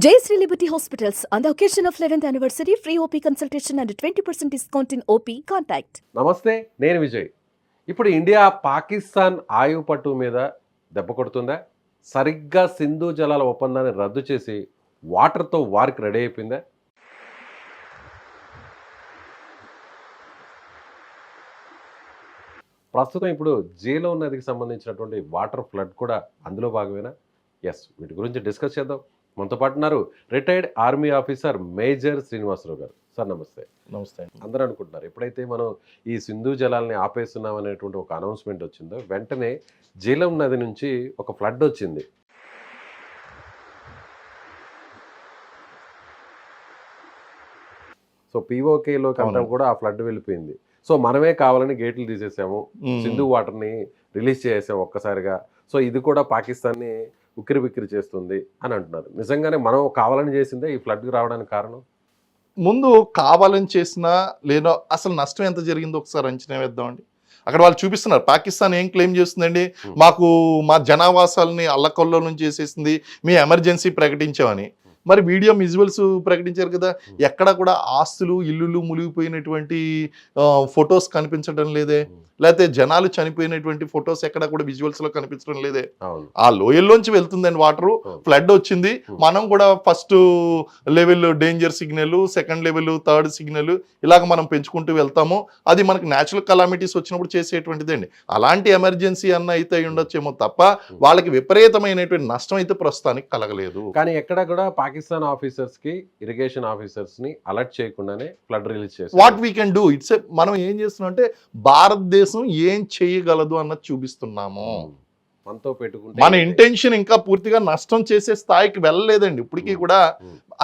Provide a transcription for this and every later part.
Jayashree Liberty Hospitals, on the occasion of 11th anniversary, free OP consultation and 20% discount in OP. Contact. నమస్తే, నేను విజయ్. ఇప్పుడు India Pakistan ఆయువు పట్టు మీద దెబ్బ కొడుతుందా? సరిగ్గా సింధు జలాల ఒప్పందాన్ని రద్దు చేసి వాటర్తో వార్కి రెడీ అయిపోయిందా? ప్రస్తుతం ఇప్పుడు జీలం నదికి సంబంధించినటువంటి వాటర్ ఫ్లడ్ కూడా అందులో భాగమేనా? ఎస్, వీటి గురించి డిస్కస్ చేద్దాం. మనతో పాటు ఉన్నారు retired army officer major Srinivasarao గారు. సార్ నమస్తే. నమస్తే. అందరూ అనుకుంటున్నారు ఎప్పుడైతే మనం ఈ సింధు జలాల్ని ఆపేస్తున్నాం అనేటువంటి ఒక అనౌన్స్మెంట్ వచ్చిందో వెంటనే జీలం నది నుంచి ఒక ఫ్లడ్ వచ్చింది. సో పీఓకేలో కంటే కూడా ఆ ఫ్లడ్ వెళ్ళిపోయింది. సో మనమే కావాలని గేట్లు తీసేసాము, సింధు వాటర్ని రిలీజ్ చేసాము ఒక్కసారిగా. సో ఇది కూడా పాకిస్తాన్ని ఉక్కిరి బిక్కిరి చేస్తుంది అని అంటున్నారు. నిజంగానే మనం కావాలని చేసిందే ఈ ఫ్లడ్కి రావడానికి కారణం? ముందు కావాలని చేసినా లేదో అసలు నష్టం ఎంత జరిగిందో ఒకసారి అంచనా వేద్దామండి. అక్కడ వాళ్ళు చూపిస్తున్నారు పాకిస్తాన్ ఏం క్లెయిమ్ చేస్తుందండి, మాకు మా జనావాసాలని అల్లకొల్లోలం చేసేసింది, మీ ఎమర్జెన్సీ ప్రకటించామని. మరి వీడియో విజువల్స్ ప్రకటించారు కదా, ఎక్కడ కూడా ఆస్తులు ఇల్లులు మునిగిపోయినటువంటి ఫొటోస్ కనిపించడం లేదే, లేకపోతే జనాలు చనిపోయినటువంటి ఫొటోస్ ఎక్కడ కూడా విజువల్స్ లో కనిపించడం లేదే. ఆ లోయల్లోంచి వెళ్తుందండి వాటర్, ఫ్లడ్ వచ్చింది. మనం కూడా first level danger signal, second level, third signal ఇలాగ మనం పెంచుకుంటూ వెళ్తాము. అది మనకు న్యాచురల్ కలామిటీస్ వచ్చినప్పుడు చేసేటువంటిదండి. అలాంటి ఎమర్జెన్సీ అన్న అయితే ఉండొచ్చేమో తప్ప వాళ్ళకి విపరీతమైనటువంటి నష్టం అయితే ప్రస్తుతానికి కలగలేదు. కానీ ఎక్కడ కూడా పాకిస్తాన్ ఆఫీసర్స్ కి, ఇరిగేషన్ ఆఫీసర్స్ ని అలర్ట్ చేయకుండానే ఫ్లడ్ రిలీజ్ చేస్తారు. What we can do, it's మనం ఏం చేస్తున్నాం అంటే భారతదేశం ఏం చేయగలదు అన్నది చూపిస్తున్నాము. మనతో పెట్టుకుంటే మన ఇంటెన్షన్ ఇంకా పూర్తిగా నష్టం చేసే స్థాయికి వెళ్ళలేదండి ఇప్పటికీ కూడా.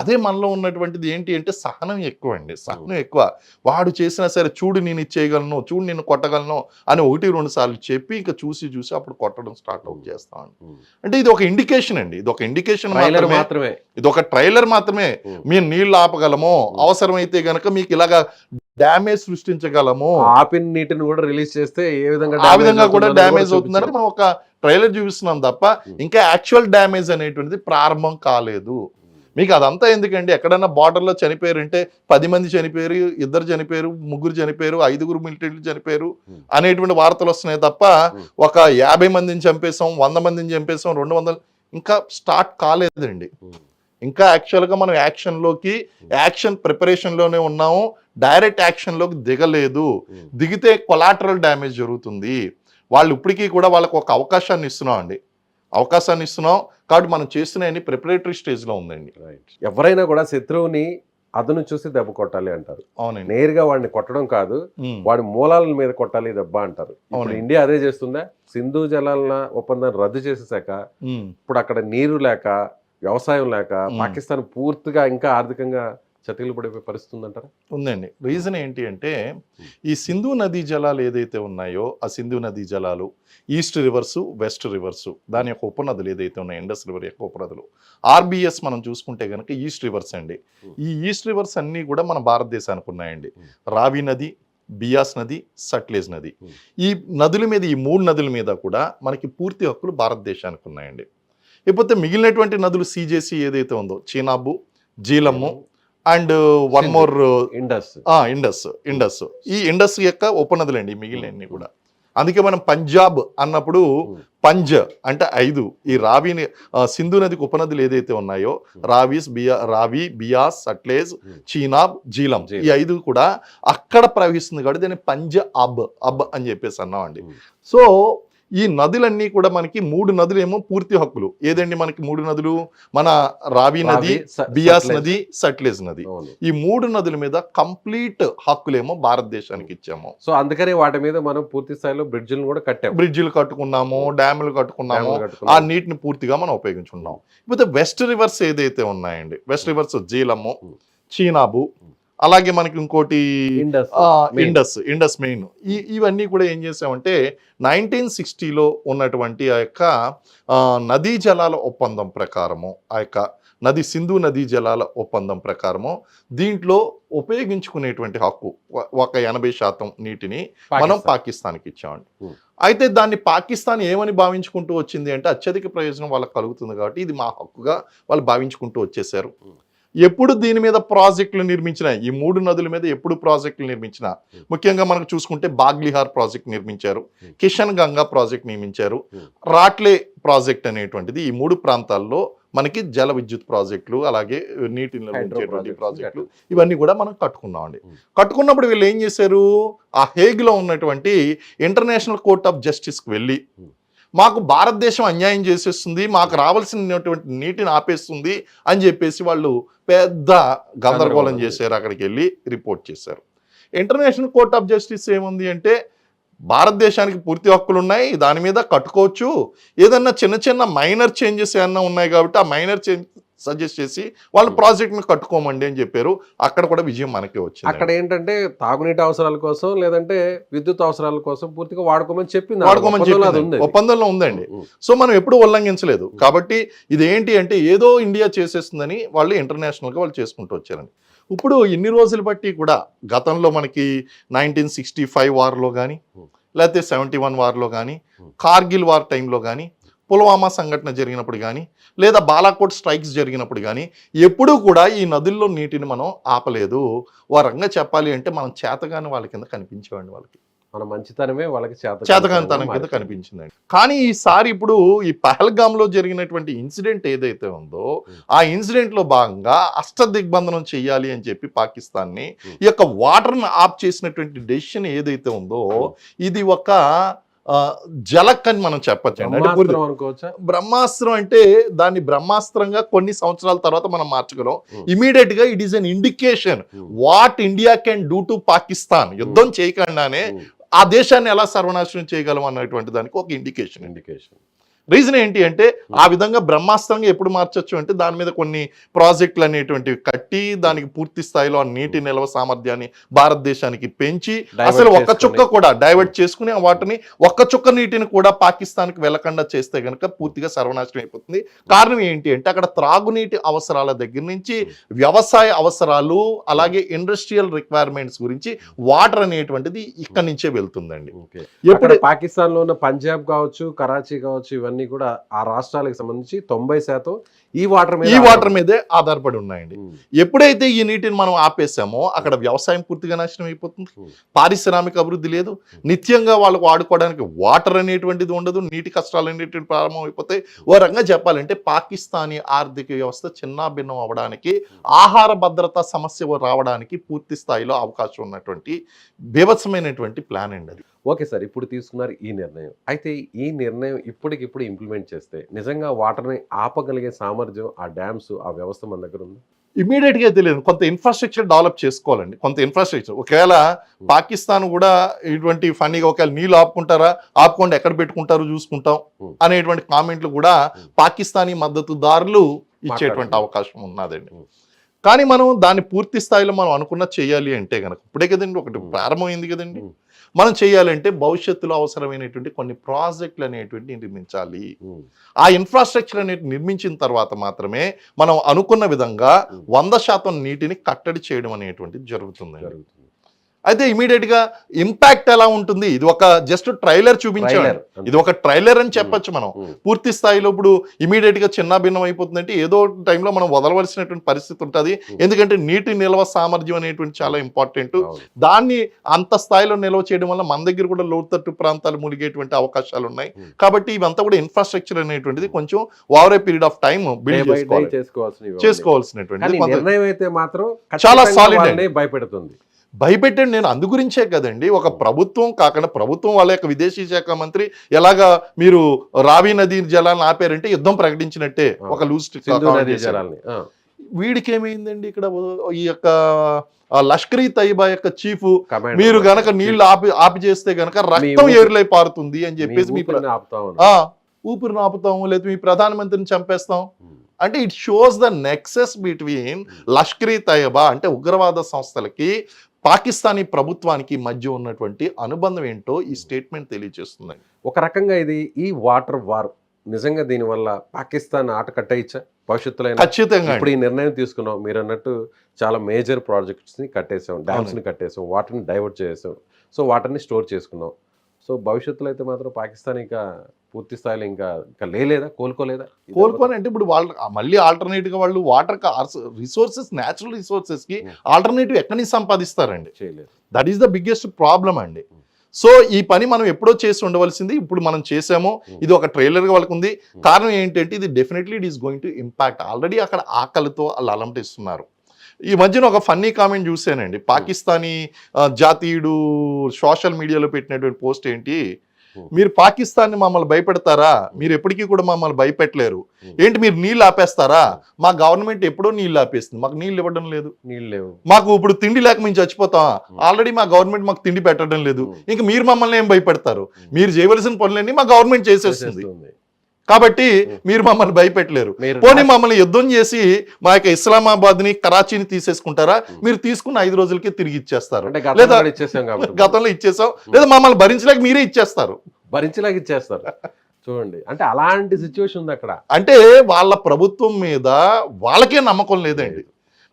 అదే మనలో ఉన్నటువంటిది ఏంటి అంటే సహనం ఎక్కువ అండి, సహనం ఎక్కువ. వాడు చేసినా సరే చూడు నేను ఇచ్చేయగలను, చూడు నేను కొట్టగలను అని 1-2 సార్లు చెప్పి ఇంకా చూసి అప్పుడు కొట్టడం స్టార్ట్ అవుట్ చేస్తామండి. అంటే ఇది ఒక ఇండికేషన్ అండి, ఇది ఒక ఇండికేషన్ మాత్రమే, ఇది ఒక ట్రైలర్ మాత్రమే. మేము నీళ్లు ఆపగలము, అవసరమైతే గనక మీకు ఇలాగా డ్యామేజ్ సృష్టించగలము, ఆపిన నీటిని కూడా రిలీజ్ చేస్తే ఆ విధంగా కూడా డ్యామేజ్ అవుతుందని మనం ఒక ట్రైలర్ చూపిస్తున్నాం తప్ప ఇంకా యాక్చువల్ డ్యామేజ్ అనేటువంటిది ప్రారంభం కాలేదు. మీకు అదంతా ఎందుకండి, ఎక్కడన్నా బార్డర్లో చనిపోయారంటే 10 మంది చనిపోయారు, 2 చనిపోయారు, 3 చనిపోయారు, 5 మిలిటరీలు చనిపోయారు అనేటువంటి వార్తలు వస్తున్నాయి తప్ప ఒక 50 మందిని చంపేసాం, 100 మందిని చంపేసాం, 200 ఇంకా స్టార్ట్ కాలేదండి. ఇంకా యాక్చువల్గా మనం యాక్షన్ ప్రిపరేషన్లోనే ఉన్నాము, డైరెక్ట్ యాక్షన్లోకి దిగలేదు. దిగితే కొలాటరల్ డ్యామేజ్ జరుగుతుంది. వాళ్ళు ఇప్పటికీ కూడా వాళ్ళకు ఒక అవకాశాన్ని ఇస్తున్నాం కాబట్టి మనం చేస్తున్న ప్రిపరేటరీ స్టేజ్లో ఉందండి. ఎవరైనా కూడా శత్రువుని అదను చూసి దెబ్బ కొట్టాలి అంటారు. అవునండి, నేరుగా వాడిని కొట్టడం కాదు, వాడి మూలాల మీద కొట్టాలి దెబ్బ అంటారు. ఇప్పుడు ఇండియా అదే చేస్తుందా? సింధు జలాల ఒప్పందాన్ని రద్దు చేసేసాక ఇప్పుడు అక్కడ నీరు లేక, వ్యవసాయం లేక పాకిస్తాన్ పూర్తిగా ఇంకా ఆర్థికంగా చతికిలు పడిపోయే పరిస్థితి ఉందంటారా? ఉందండి. రీజన్ ఏంటి అంటే ఈ సింధు నదీ జలాలు ఏదైతే ఉన్నాయో ఆ సింధు నదీ జలాలు ఈస్ట్ రివర్సు, వెస్ట్ రివర్సు, దాని యొక్క ఉపనదులు ఏదైతే ఉన్నాయో ఇండస్ రివర్ యొక్క ఉపనదులు, ఆర్బిఎస్ మనం చూసుకుంటే కనుక ఈస్ట్ రివర్స్ అండి. ఈ ఈస్ట్ రివర్స్ అన్నీ కూడా మన భారతదేశానికి ఉన్నాయండి. రావి నది, బియాస్ నది, సట్లెజ్ నది. ఈ నదుల మీద, ఈ 3 నదుల మీద కూడా మనకి పూర్తి హక్కులు భారతదేశానికి ఉన్నాయండి. ఇకపోతే మిగిలినటువంటి నదులు సిజేసి ఏదైతే ఉందో, Chenab, జీలము and one more Indus. ఈ ఇండస్ యొక్క ఉపనదులండి మిగిలినన్ని కూడా. అందుకే మనం పంజాబ్ అన్నప్పుడు పంజ్ అంటే 5, ఈ రావిని సింధు నదికి ఉపనదులు ఏదైతే ఉన్నాయో రావి, బియాస్, సట్లెజ్, చీనాబ్, జీలం, ఈ 5 కూడా అక్కడ ప్రవహిస్తుంది కాబట్టి దాన్ని పంజ్ అబ్ అని చెప్పేసి అన్నామండి. సో ఈ నదులన్నీ కూడా మనకి 3 నదులు ఏమో పూర్తి హక్కులు. ఏదండి మనకి 3 నదులు? మన రావి నది, బియాస్ నది, సట్లెజ్ నది. ఈ 3 నదుల మీద కంప్లీట్ హక్కులేమో భారతదేశానికి ఇచ్చాము. సో అందుకనే వాటి మీద మనం పూర్తి స్థాయిలో బ్రిడ్జిలు కట్టుకున్నాము, డ్యాములు కట్టుకున్నాము, ఆ నీటిని పూర్తిగా మనం ఉపయోగించుకున్నాం. ఇకపోతే వెస్ట్ రివర్స్ ఏదైతే ఉన్నాయండి, వెస్ట్ రివర్స్ జీలము, చీనాబు, అలాగే మనకి ఇంకోటి ఇండస్ మెయిన్. ఇవన్నీ కూడా ఏం చేసామంటే 1960లో ఉన్నటువంటి ఆ యొక్క నదీ జలాల ఒప్పందం ప్రకారము, ఆ యొక్క సింధు నదీ జలాల ఒప్పందం ప్రకారము దీంట్లో ఉపయోగించుకునేటువంటి హక్కు ఒక 80% నీటిని మనం పాకిస్తాన్కి ఇచ్చామండి. అయితే దాన్ని పాకిస్తాన్ ఏమని భావించుకుంటూ వచ్చింది అంటే అత్యధిక ప్రయోజనం వాళ్ళకి కలుగుతుంది కాబట్టి ఇది మా హక్కుగా వాళ్ళు భావించుకుంటూ వచ్చేసారు. ఎప్పుడు దీని మీద ప్రాజెక్టులు నిర్మించినా, ఈ 3 నదుల మీద ఎప్పుడు ప్రాజెక్టులు నిర్మించినా, ముఖ్యంగా మనకు చూసుకుంటే బాగ్లిహార్ ప్రాజెక్ట్ నిర్మించారు, కిషన్ గంగా ప్రాజెక్ట్ నిర్మించారు, రాట్లే ప్రాజెక్ట్ అనేటువంటిది ఈ 3 ప్రాంతాల్లో మనకి జల విద్యుత్ ప్రాజెక్టులు, అలాగే నీటి నిల్వ ప్రాజెక్టులు ఇవన్నీ కూడా మనం కట్టుకున్నామండి. కట్టుకున్నప్పుడు వీళ్ళు ఏం చేశారు, ఆ హేగ్లో ఉన్నటువంటి ఇంటర్నేషనల్ కోర్ట్ ఆఫ్ జస్టిస్కి వెళ్ళి మాకు భారతదేశం అన్యాయం చేసేస్తుంది, మాకు రావాల్సినటువంటి నీటిని ఆపేస్తుంది అని చెప్పేసి వాళ్ళు పెద్ద గందరగోళం చేశారు. అక్కడికి వెళ్ళి రిపోర్ట్ చేశారు. ఇంటర్నేషనల్ కోర్ట్ ఆఫ్ జస్టిస్ ఏముంది అంటే భారతదేశానికి పూర్తి హక్కులు ఉన్నాయి, దాని మీద కట్టుకోవచ్చు, ఏదన్నా చిన్న చిన్న మైనర్ చేంజెస్ ఏమన్నా ఉన్నాయి కాబట్టి ఆ మైనర్ చేంజ్ సజెస్ట్ చేసి వాళ్ళు ప్రాజెక్ట్ని కట్టుకోమండి అని చెప్పారు. అక్కడ కూడా విజయం మనకే వచ్చింది. అక్కడ ఏంటంటే తాగునీటి అవసరాల కోసం లేదంటే విద్యుత్ అవసరాల కోసం పూర్తిగా వాడుకోమని చెప్పింది, ఒప్పందంలో ఉందండి. సో మనం ఎప్పుడు ఉల్లంఘించలేదు. కాబట్టి ఇది ఏంటి అంటే ఏదో ఇండియా చేసేస్తుందని వాళ్ళు ఇంటర్నేషనల్గా వాళ్ళు చేసుకుంటూ వచ్చారండి. ఇప్పుడు ఇన్ని రోజులు బట్టి కూడా గతంలో మనకి 1965 వార్లో కానీ, లేకపోతే 71 వార్లో కానీ, కార్గిల్ వార్ టైంలో కానీ, పుల్వామా సంఘటన జరిగినప్పుడు కానీ, లేదా బాలాకోట్ స్ట్రైక్స్ జరిగినప్పుడు కానీ ఎప్పుడూ కూడా ఈ నదుల్లో నీటిని మనం ఆపలేదు. వారంగా చెప్పాలి అంటే మనం చేతగాని వాళ్ళ కింద కనిపించేవాడిని, వాళ్ళకి మన మంచితనమే వాళ్ళకి చేతగానితనం కింద కనిపించిందండి. కానీ ఈసారి ఇప్పుడు ఈ పహల్గామ్లో జరిగినటువంటి ఇన్సిడెంట్ ఏదైతే ఉందో ఆ ఇన్సిడెంట్ లో భాగంగా అష్టదిగ్బంధనం చెయ్యాలి అని చెప్పి పాకిస్తాన్ని ఈ యొక్క వాటర్ని ఆఫ్ చేసినటువంటి డెసిషన్ ఏదైతే ఉందో ఇది ఒక జలక్ అని మనం చెప్పచ్చండి. అంటే బ్రహ్మాస్త్రం అంటే దాన్ని బ్రహ్మాస్త్రంగా కొన్ని సంవత్సరాల తర్వాత మనం మార్చగలం. ఇమీడియట్ గా it is an indication what India can do to Pakistan. యుద్ధం చేయకుండానే ఆ దేశాన్ని ఎలా సర్వనాశనం చేయగలం అన్నటువంటి దానికి ఒక ఇండికేషన్. రీజన్ ఏంటి అంటే ఆ విధంగా బ్రహ్మాస్త్రంగా ఎప్పుడు మార్చొచ్చు అంటే దాని మీద కొన్ని ప్రాజెక్టులు అనేటువంటివి కట్టి దానికి పూర్తి స్థాయిలో ఆ నీటి నిల్వ సామర్థ్యాన్ని భారతదేశానికి పెంచి అసలు ఒక్క చుక్క కూడా డైవర్ట్ చేసుకుని వాటిని ఒక్క చుక్క నీటిని కూడా పాకిస్తాన్కి వెళ్లకుండా చేస్తే కనుక పూర్తిగా సర్వనాశనం అయిపోతుంది. కారణం ఏంటి అంటే అక్కడ త్రాగునీటి అవసరాల దగ్గర నుంచి వ్యవసాయ అవసరాలు అలాగే ఇండస్ట్రియల్ రిక్వైర్మెంట్స్ గురించి వాటర్ అనేటువంటిది ఇక్కడి నుంచే వెళ్తుందండి. ఎప్పుడు పాకిస్తాన్ లో ఉన్న పంజాబ్ కావచ్చు, కరాచీ కావచ్చు, ఇవన్నీ కూడా ఆ రాష్ట్రాలకు సంబంధించి 90% ఈ వాటర్ మీదే ఆధారపడి ఉన్నాయండి. ఎప్పుడైతే ఈ నీటిని మనం ఆపేసామో అక్కడ వ్యవసాయం పూర్తిగా నాశనం అయిపోతుంది, పారిశ్రామిక అభివృద్ధి లేదు, నిత్యంగా వాళ్ళకు వాడుకోవడానికి వాటర్ అనేటువంటిది ఉండదు, నీటి కష్టాలు అనేటువంటి ప్రారంభం అయిపోతాయి. ఓ రకంగా చెప్పాలంటే పాకిస్తానీ ఆర్థిక వ్యవస్థ చిన్నాభిన్నం అవ్వడానికి, ఆహార భద్రతా సమస్య రావడానికి పూర్తి స్థాయిలో అవకాశం ఉన్నటువంటి బీభత్సమైనటువంటి ప్లాన్ అండి అది. ఓకే సార్, ఇప్పుడు తీసుకున్నారు ఈ నిర్ణయం. అయితే ఈ నిర్ణయం ఇప్పటికిప్పుడు ఇంప్లిమెంట్ చేస్తే నిజంగా వాటర్ని ఆపగలిగే సామర్థ్యం ఆ డ్యామ్స్ ఆ వ్యవస్థ మన దగ్గర ఉంది? ఇమీడియట్గా తెలియదు. కొంత ఇన్ఫ్రాస్ట్రక్చర్ డెవలప్ చేసుకోవాలండి. కొంత ఇన్ఫ్రాస్ట్రక్చర్ ఒకవేళ పాకిస్తాన్ కూడా ఇటువంటి ఫన్నీగా ఒకవేళ నీళ్ళు ఆపుకుంటారా, ఆపుకోండి ఎక్కడ పెట్టుకుంటారు చూసుకుంటాం అనేటువంటి కామెంట్లు కూడా పాకిస్తానీ మద్దతుదారులు ఇచ్చేటువంటి అవకాశం ఉన్నదండి. కానీ మనం దాన్ని పూర్తి స్థాయిలో మనం అనుకున్న చేయాలి అంటే కనుక ఇప్పుడే కదండి ఒకటి ప్రారంభమైంది కదండి. మనం చేయాలంటే భవిష్యత్తులో అవసరమైనటువంటి కొన్ని ప్రాజెక్టులు అనేటువంటి నిర్మించాలి. ఆ ఇన్ఫ్రాస్ట్రక్చర్ అనేది నిర్మించిన తర్వాత మాత్రమే మనం అనుకున్న విధంగా 100% నీటిని కట్టడి చేయడం అనేటువంటిది జరుగుతుంది. అయితే ఇమీడియట్ గా ఇంపాక్ట్ ఎలా ఉంటుంది, ఇది ఒక జస్ట్ ట్రైలర్ చూపించాడు, ఇది ఒక ట్రైలర్ అని చెప్పొచ్చు మనం. పూర్తి స్థాయిలో ఇప్పుడు ఇమీడియట్ గా చిన్న భిన్నం అయిపోతుందంటే ఏదో టైంలో మనం వదలవలసినటువంటి పరిస్థితి ఉంటుంది. ఎందుకంటే నీటి నిల్వ సామర్థ్యం అనేటువంటి చాలా ఇంపార్టెంట్. దాన్ని అంత స్థాయిలో నిల్వ చేయడం వల్ల మన దగ్గర కూడా లోతట్టు ప్రాంతాలు మునిగేటువంటి అవకాశాలు ఉన్నాయి. కాబట్టి ఇవంతా కూడా ఇన్ఫ్రాస్ట్రక్చర్ అనేటువంటిది కొంచెం over a period of time build చేసుకోవాల్సినటువంటి చాలా సాలిడ్ భయపెడుతుంది. భయపెట్టండి. నేను అందు గురించే కదండి, ఒక ప్రభుత్వం కాకుండా ప్రభుత్వం వాళ్ళ యొక్క విదేశీ శాఖ మంత్రి ఎలాగా మీరు రావి నదీ జలాలను ఆపారంటే యుద్ధం ప్రకటించినట్టే ఒక లూజ్ జలాలని. వీడికి ఏమైందండి ఇక్కడ ఈ యొక్క లష్కరీ తైబా యొక్క చీఫ్ మీరు గనక నీళ్లు ఆపి చేస్తే గనక రక్తం ఏరులై పారుతుంది అని చెప్పేసి ఊపిరిని ఆపుతాము లేదా మీ ప్రధానమంత్రిని చంపేస్తాం అంటే it shows the nexus between Lashkar-e Taiba అంటే ఉగ్రవాద సంస్థలకి పాకిస్తానీ ప్రభుత్వానికి మధ్య ఉన్నటువంటి అనుబంధం ఏంటో ఈ స్టేట్మెంట్ తెలియజేస్తుంది. ఒక రకంగా ఇది ఈ వాటర్ వార్ నిజంగా దీనివల్ల పాకిస్తాన్ ఆట కట్టయిచ్చా భవిష్యత్తులో ఖచ్చితంగా ఇప్పుడు ఈ నిర్ణయం తీసుకున్నాం మీరు అన్నట్టు చాలా మేజర్ ప్రాజెక్ట్స్ని కట్టేసాం, డ్యామ్స్ని కట్టేసాం, వాటర్ని డైవర్ట్ చేసాం, సో వాటర్ని స్టోర్ చేసుకున్నాం. సో భవిష్యత్తులో అయితే మాత్రం పాకిస్తాన్ ఇంకా పూర్తి స్థాయిలో ఇంకా లేలేదా, కోలుకోలేదా? కోలుకొని అంటే ఇప్పుడు వాళ్ళు మళ్ళీ ఆల్టర్నేటివ్ గా వాళ్ళు వాటర్ రిసోర్సెస్, న్యాచురల్ రిసోర్సెస్ కి ఆల్టర్నేటివ్ ఎక్కడి నుంచి సంపాదిస్తారండి? చేయలేదు. That is the biggest problem అండి. సో ఈ పని మనం ఎప్పుడో చేసి ఉండవలసింది, ఇప్పుడు మనం చేసాము. ఇది ఒక ట్రైలర్ గా వాళ్ళకు ఉంది. కారణం ఏంటంటే ఇది definitely it is going to impact. Already అక్కడ ఆకలితో వాళ్ళు అలంటిస్తున్నారు. ఈ మధ్యన ఒక ఫన్నీ కామెంట్ చూసానండి. పాకిస్తానీ జాతీయుడు సోషల్ మీడియాలో పెట్టినటువంటి పోస్ట్ ఏంటి, మీరు పాకిస్తాన్ని మమ్మల్ని భయపెడతారా, మీరు ఎప్పటికీ కూడా మమ్మల్ని భయపెట్టలేరు, ఏంటి మీరు నీళ్ళు ఆపేస్తారా, మా గవర్నమెంట్ ఎప్పుడో నీళ్ళు ఆపేస్తుంది, మాకు నీళ్ళు ఇవ్వడం లేదు, నీళ్ళు లేవు, మాకు ఇప్పుడు తిండి లేక మేము చచ్చిపోతాం, ఆల్రెడీ మా గవర్నమెంట్ మాకు తిండి పెట్టడం లేదు, ఇంక మీరు మమ్మల్ని ఏం భయపెడతారు, మీరు చేయవలసిన పనులన్నీ మా గవర్నమెంట్ చేసేస్తుంది, కాబట్టి మీరు మమ్మల్ని భయపెట్టలేరు. పోనీ మమ్మల్ని యుద్ధం చేసి మా యొక్క ఇస్లామాబాద్ ని, కరాచీని తీసేసుకుంటారా, మీరు తీసుకున్న 5 రోజులకే తిరిగి ఇచ్చేస్తారు, లేదా గతంలో ఇచ్చేసాం, లేదా మమ్మల్ని భరించలేక మీరే ఇచ్చేస్తారు, భరించలేక ఇచ్చేస్తారు. చూడండి, అంటే అలాంటి సిచ్యువేషన్ ఉంది అక్కడ. అంటే వాళ్ళ ప్రభుత్వం మీద వాళ్ళకే నమ్మకం లేదండి.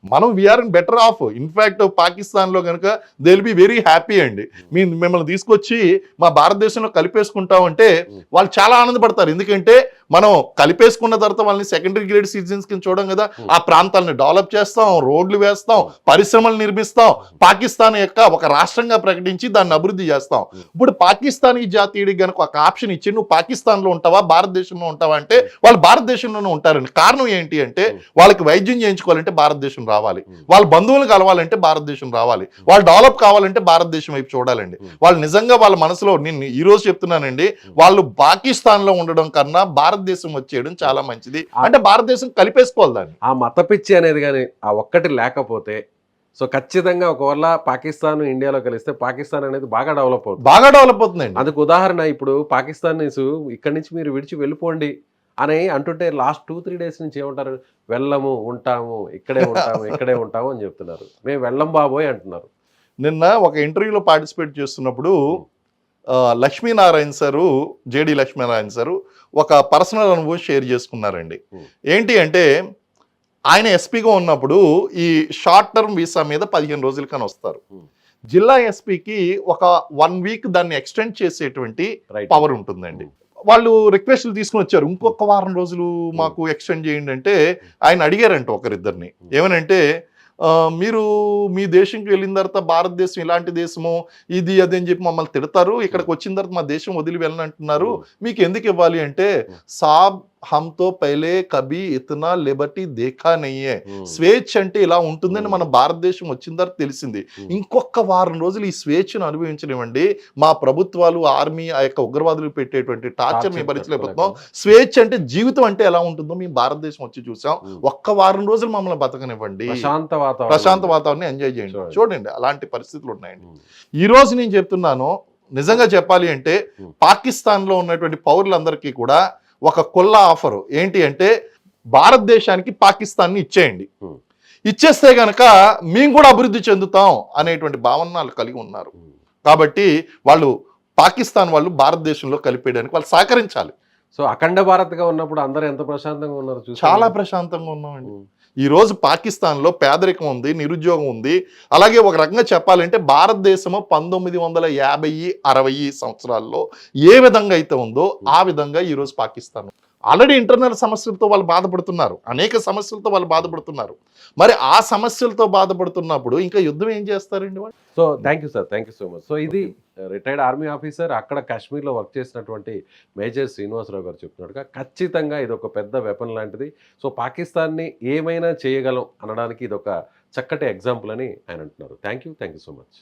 మనం we are in better off. In fact పాకిస్తాన్లో కనుక they will be very happy అండి. మిమ్మల్ని తీసుకొచ్చి మా భారతదేశంలో కలిపేసుకుంటామంటే వాళ్ళు చాలా ఆనందపడతారు. ఎందుకంటే మనం కలిపేసుకున్న తర్వాత వాళ్ళని సెకండరీ గ్రేడ్ సిటిజన్స్ కింద చూడం కదా, ఆ ప్రాంతాలను డెవలప్ చేస్తాం, రోడ్లు వేస్తాం, పరిశ్రమలు నిర్మిస్తాం, పాకిస్తాన్ యొక్క ఒక రాష్ట్రంగా ప్రకటించి దాన్ని అభివృద్ధి చేస్తాం. ఇప్పుడు పాకిస్తానీ జాతీయుడికి కనుక ఒక ఆప్షన్ ఇచ్చి నువ్వు పాకిస్తాన్లో ఉంటావా భారతదేశంలో ఉంటావా అంటే వాళ్ళు భారతదేశంలోనే ఉంటారండి. కారణం ఏంటి అంటే వాళ్ళకి వైద్యం చేయించుకోవాలంటే భారతదేశం రావాలి, వాళ్ళ బంధువులు కలవాలంటే భారతదేశం రావాలి, వాళ్ళు డెవలప్ కావాలంటే భారతదేశం వైపు చూడాలండి. వాళ్ళు నిజంగా వాళ్ళ మనసులో, నేను ఈ రోజు చెప్తున్నానండి, వాళ్ళు పాకిస్తాన్ లో ఉండడం కన్నా భారతదేశం వచ్చేయడం చాలా మంచిది. అంటే భారతదేశం కలిపేసుకోవాలి దాన్ని. ఆ మత పిచ్చి అనేది కానీ ఆ ఒక్కటి లేకపోతే సో ఖచ్చితంగా ఒకవేళ పాకిస్తాన్ ఇండియాలో కలిస్తే పాకిస్తాన్ అనేది బాగా డెవలప్ అవుతుందండి. అందుకు ఉదాహరణ ఇప్పుడు పాకిస్తాన్ ఇక్కడి నుంచి మీరు విడిచి వెళ్ళిపోండి అని అంటుంటే లాస్ట్ 2-3 డేస్ నుంచి ఏమంటారు, వెళ్ళము, ఉంటాము, ఇక్కడే ఉంటాము అని చెప్తున్నారు. మేము వెళ్ళం బాబోయ్ అంటున్నారు. నిన్న ఒక ఇంటర్వ్యూలో పార్టిసిపేట్ చేస్తున్నప్పుడు Lakshminarayana sir, JD Lakshminarayana sir ఒక పర్సనల్ అనుభవం షేర్ చేసుకున్నారండి. ఏంటి అంటే ఆయన ఎస్పీగా ఉన్నప్పుడు ఈ షార్ట్ టర్మ్ వీసా మీద 15 రోజుల కన్నా వస్తారు. జిల్లా ఎస్పీకి ఒక 1 వీక్ దాన్ని ఎక్స్టెండ్ చేసేటువంటి పవర్ ఉంటుందండి. వాళ్ళు రిక్వెస్ట్లు తీసుకుని వచ్చారు, ఇంకొక వారం రోజులు మాకు ఎక్స్టెండ్ చేయండి అంటే ఆయన అడిగారంట ఒకరిద్దరిని, ఏమనంటే మీరు మీ దేశంకి వెళ్ళిన తర్వాత భారతదేశం ఇలాంటి దేశము ఇది అది అని చెప్పి మమ్మల్ని తిడతారు, ఇక్కడికి వచ్చిన తర్వాత మా దేశం వదిలి వెళ్ళనంటున్నారు, మీకు ఎందుకు ఇవ్వాలి అంటే సాబ్ హమ్తో పైలే కభీ ఇతనా లిబర్టీ దేఖా నయ్యే, స్వేచ్ఛ అంటే ఇలా ఉంటుందని మన భారతదేశం వచ్చిన తర్వాత తెలిసింది, ఇంకొక వారం రోజులు ఈ స్వేచ్ఛను అనుభవించనివ్వండి, మా ప్రభుత్వాలు ఆర్మీ ఆ యొక్క ఉగ్రవాదులు పెట్టేటువంటి టార్చర్ మేము భరించలేకపోతున్నాం, స్వేచ్ఛ అంటే జీవితం అంటే ఎలా ఉంటుందో మేము భారతదేశం వచ్చి చూసాం, ఒక్క వారం రోజులు మమ్మల్ని బతకనివ్వండి, ప్రశాంత వాతావరణం ఎంజాయ్ చేయండి. చూడండి అలాంటి పరిస్థితులు ఉన్నాయండి. ఈ రోజు నేను చెప్తున్నాను, నిజంగా చెప్పాలి అంటే పాకిస్తాన్ లో ఉన్నటువంటి పౌరులందరికీ కూడా ఒక కొల్ల ఆఫరు ఏంటి అంటే భారతదేశానికి పాకిస్తాన్ని ఇచ్చేయండి, ఇచ్చేస్తే గనక మేము కూడా అభివృద్ధి చెందుతాం అనేటువంటి భావనలు కలిగి ఉన్నారు. కాబట్టి వాళ్ళు పాకిస్తాన్ వాళ్ళు భారతదేశంలో కలిపేయడానికి వాళ్ళు సహకరించాలి. సో అఖండ భారత్గా ఉన్నప్పుడు అందరూ ఎంత ప్రశాంతంగా ఉన్నారు, చాలా ప్రశాంతంగా ఉన్నామండి. ఈ రోజు పాకిస్తాన్లో పేదరికం ఉంది, నిరుద్యోగం ఉంది. అలాగే ఒక రకంగా చెప్పాలంటే భారతదేశము 1950-60 సంవత్సరాల్లో ఏ విధంగా అయితే ఉందో ఆ విధంగా ఈరోజు పాకిస్తాన్ ఆల్రెడీ ఇంటర్నల్ సమస్యలతో వాళ్ళు బాధపడుతున్నారు, అనేక సమస్యలతో వాళ్ళు బాధపడుతున్నారు. మరి ఆ సమస్యలతో బాధపడుతున్నప్పుడు ఇంకా యుద్ధం ఏం చేస్తారండి వాళ్ళు? So thank you sir, thank you so much. So ఇది రిటైర్డ్ ఆర్మీ ఆఫీసర్, అక్కడ కాశ్మీర్లో వర్క్ చేసినటువంటి మేజర్ శ్రీనివాసరావు గారు చెప్తున్నట్టుగా ఖచ్చితంగా ఇది ఒక పెద్ద వెపన్ లాంటిది. సో పాకిస్తాన్ని ఏమైనా చేయగలం అనడానికి ఇది ఒక చక్కటి ఎగ్జాంపుల్ అని ఆయన అంటున్నారు. Thank you so much.